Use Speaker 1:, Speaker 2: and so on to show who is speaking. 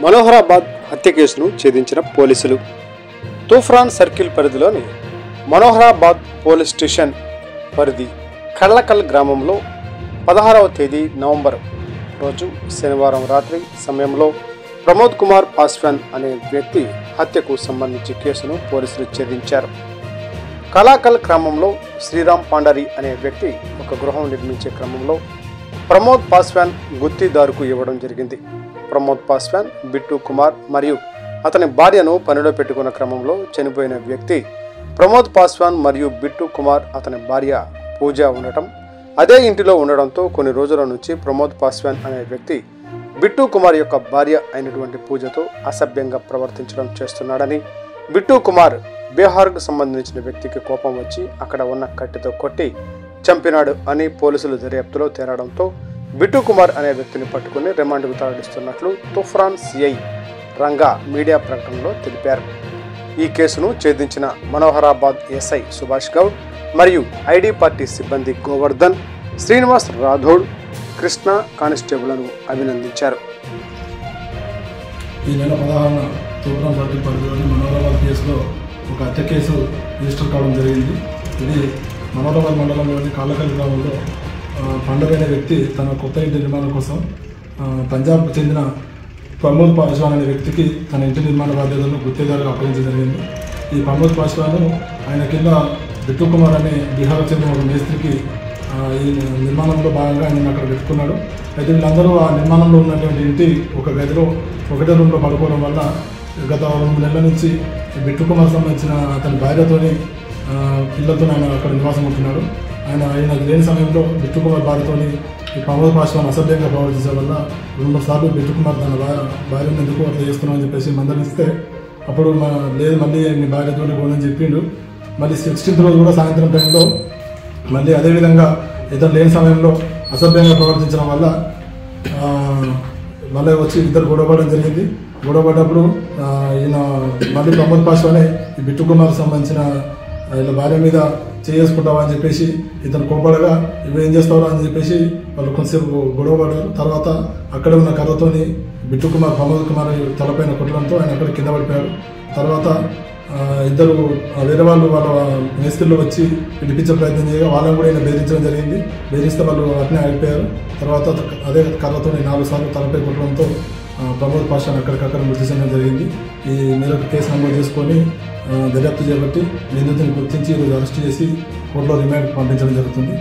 Speaker 1: మనోహరాబాద్ హత్య కేసును ఛేదించిన పోలీసులు. తూఫ్రాన్ సర్కిల్ పరిధిలోని మనోహరాబాద్ పోలీస్ స్టేషన్ పరిధి కళ్ళకల్ గ్రామంలో 16వ తేదీ నవంబర్ రోజు శనివారం రాత్రి సమయంలో ప్రమోద్ కుమార్ పాస్వాన్ అనే వ్యక్తి హత్యకు సంబంధించి కేసును పోలీసులు ఛేదించారు. కళాకల్ గ్రామంలో శ్రీరామ్ పాండరి అనే వ్యక్తి ఒక గృహం నిర్మించే క్రమంలో ప్రమోద్ పాస్వాన్ గుత్తిదారుకు ఇవ్వడం జరిగింది. ప్రమోద్ పాస్వాన్, బిట్టు కుమార్ మరియు అతని భార్యను పనిలో పెట్టుకున్న క్రమంలో చనిపోయిన వ్యక్తి ప్రమోద్ పాస్వాన్ మరియు బిట్టు కుమార్ అతని భార్య పూజ ఉండటం, అదే ఇంటిలో ఉండడంతో కొన్ని రోజుల నుంచి ప్రమోద్ పాస్వాన్ అనే వ్యక్తి బిట్టు కుమార్ యొక్క భార్య అయినటువంటి పూజతో అసభ్యంగా ప్రవర్తించడం చేస్తున్నాడని, బిట్టు కుమార్ బీహార్కు సంబంధించిన వ్యక్తికి కోపం వచ్చి అక్కడ ఉన్న కట్టెతో కొట్టి చంపినాడు అని పోలీసులు దర్యాప్తులో తేలడంతో బిట్టు కుమార్ అనే వ్యక్తిని పట్టుకుని రిమాండ్కు తరలిస్తున్నట్లు తూఫ్రాన్ సిఐ రంగా మీడియా ప్రకటనలో తెలిపారు. ఈ కేసును ఛేదించిన మనోహరాబాద్ ఎస్ఐ సుభాష్ గౌడ్ మరియు ఐడి పార్టీ సిబ్బంది గోవర్ధన్, శ్రీనివాస్ రాథోడ్, కృష్ణ కానిస్టేబుల్ను అభినందించారు.
Speaker 2: ఈ నెల 16న తూఫ్రాన్ సర్కిల్ పరిధిలోని మనోహరాబాద్ కేసులో ఒక హత్య కేసు రిజిస్టర్ కావడం జరిగింది. ఇది మనోహరాబాద్ మండలంలోని కాళ్ళకల్ గ్రామంలో పండర్ అనే వ్యక్తి తన కొత్త ఇంటి నిర్మాణం కోసం పంజాబ్కు చెందిన ప్రమోద్ పాస్వాన్ అనే వ్యక్తికి తన ఇంటి నిర్మాణ బాధ్యతలను గుత్తేదారుగా అప్పగించడం జరిగింది. ఈ ప్రమోద్ పాస్వాన్ ఆయన కింద బిట్టు కుమార్ అనే బీహార్కు చెందిన ఒక మేస్త్రికి ఈ నిర్మాణంలో భాగంగా ఆయన అక్కడ పెట్టుకున్నాడు. అయితే వీళ్ళందరూ ఆ నిర్మాణంలో ఉన్నటువంటి ఇంటి ఒక గదిలో ఒకటే రూమ్లో పడుకోవడం వల్ల గత 2 నెలల నుంచి బిట్టు కుమార్ సంబంధించిన అతని భార్యతోని పిల్లలతో ఆయన అక్కడ నివాసం ఉంటున్నాడు. ఆయన లేని సమయంలో బిట్టు కుమార్ భార్యతోని ఈ ప్రమోద్ పాస్వాన్ అసభ్యంగా ప్రవర్తించడం వల్ల 2 సార్లు బిట్టు కుమార్ తన భార్యను ఎందుకు అట్లా చేస్తున్నామని చెప్పేసి మందలిస్తే అప్పుడు లేదు మళ్ళీ మీ భార్యతోనే పోనని చెప్పిండు. మళ్ళీ 16th రోజు కూడా సాయంత్రం టైంలో మళ్ళీ అదేవిధంగా ఇతను లేని సమయంలో అసభ్యంగా ప్రవర్తించడం వల్ల మళ్ళీ వచ్చి ఇద్దరు గొడవపడడం జరిగింది. గొడవపడ్డప్పుడు ఈయన మళ్ళీ ప్రమోద్ పాస్వానే ఈ బిట్టు కుమార్ సంబంధించిన ఇలా భార్య మీద చేసుకుంటావా అని చెప్పేసి ఇతను కోపడగా ఇవి ఏం చేస్తావా అని చెప్పేసి వాళ్ళు కొంతసేపు గొడవ పడ్డారు. తర్వాత అక్కడ ఉన్న కర్రతోని బిట్టు కుమార్ ప్రమోద్ కుమార్ తలపైన కొట్టడంతో ఆయన అక్కడ కింద పడిపోయారు. తర్వాత ఇద్దరు వేరే వాళ్ళు వాళ్ళ మేస్త్రిలో వచ్చి విడిపించే ప్రయత్నం చేయగా వాళ్ళని కూడా ఈయన బెదిరించడం జరిగింది. బెదిరిస్తే వాళ్ళు అట్నే ఆగిపోయారు. తర్వాత అదే కర్రతో 4 సార్లు తలపై కొట్టడంతో ప్రమోద్ పాస్వాన్ అక్కడికక్కడ మృతి చెందడం జరిగింది. ఈ మేరకు కేసు నమోదు చేసుకొని దర్యాప్తు చేపట్టి నిందితుని గుర్తించి ఈరోజు అరెస్ట్ చేసి కోర్టులో రిమాండ్కి పంపించడం జరుగుతుంది.